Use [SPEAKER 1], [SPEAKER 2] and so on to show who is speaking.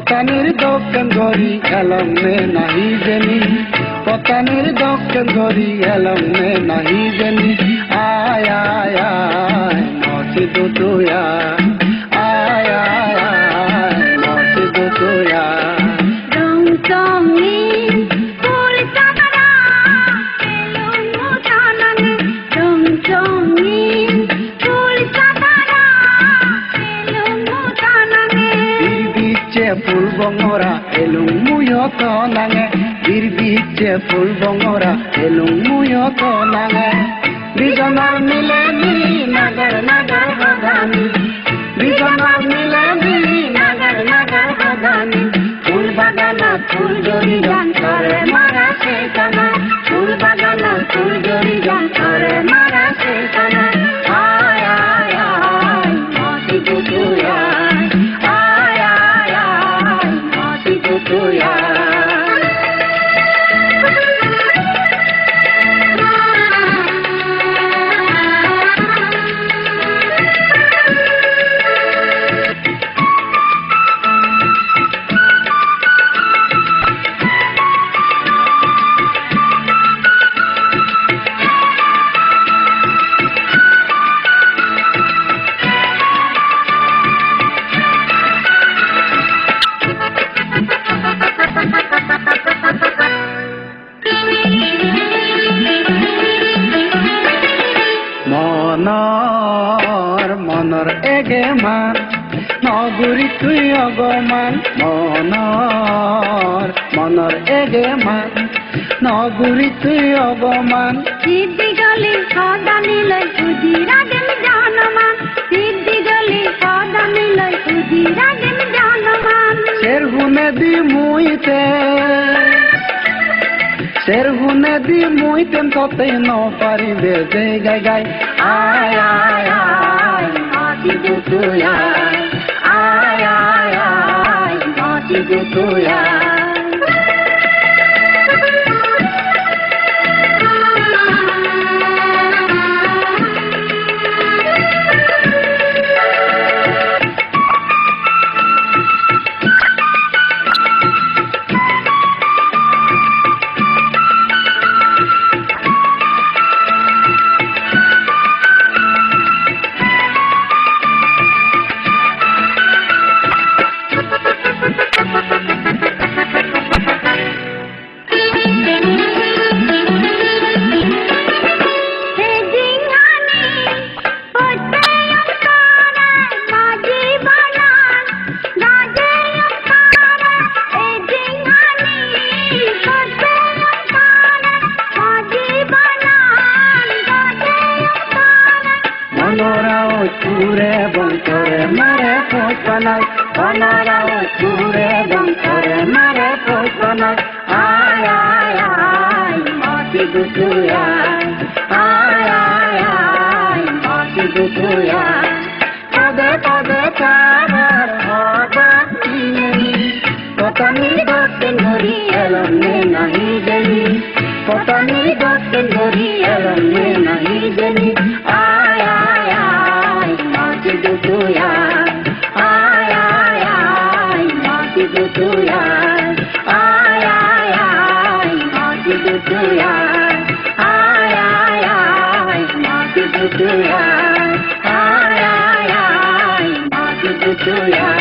[SPEAKER 1] পতানের দক্ষিণ ধরি এলম মে নাহি জেনি পতানের দক্ষিণ ধরি এলম মে নাহি জেনি আয় আয় আয় মসজিদ তুয়া আয় আয় আয় মসজিদ তুয়া
[SPEAKER 2] রং চঙে ফুল চাঁদরা এলো মোছানানে রং চঙে ফুল চাঁদরা এলো মোছানানে
[SPEAKER 1] বিচ্ছে ফুল বঙরা এলুং মুয়ত নাঙে বিচ্ছে ফুল বঙরা এলুং মুয়ত নাঙে বিজনার মিলে নি নগর নগর বদানি বিজনার মিলে নি নগর নগর বদানি ফুল বাগানা ফুল জড়ি গান করে মারা সে কানা ফুল বাগানা ফুল জড়ি গান করে মারা সে কানা আয় আয় আয় মসজিদ তুয়া আয় আয় আয় মসজিদ তুয়া মনৰ এগে মান নগুৰি তুই অগমান মনৰ এগে মান নগুৰি তুই অগমান
[SPEAKER 2] সিদ্ধি গলি সদানি লই উজি রাগেন জানমান সিদ্ধি গলি সদানি লই উজি রাগেন জানমান
[SPEAKER 1] শের গুনে দি মুইতেন ততে ন পারিবে যে গাই গাই আয় আয় আয় মসজিদ তুয়া আয় আয় আয় মসজিদ তুয়া চুরে বংশরে মারে পোষানাই অনারাও চুরে বংশরে মারে পোষানাই আয় আয় আয় মসজিদ তুয়া আয় আয় আয় মসজিদ তুয়া পদে পদে চাবার হবা পতানি দক্ষিণ ধরি এলম মে নাহি জেনি পতানি দক্ষিণ ধরি এলম মে নাহি জেনি আয় আয় আয় মসজিদ তুয়া আয় আয় আয় মসজিদ তুয়া আয় আয় আয় মসজিদ তুয়া আয় আয় আয় মসজিদ তুয়া আয় আয় আয় মসজিদ তুয়া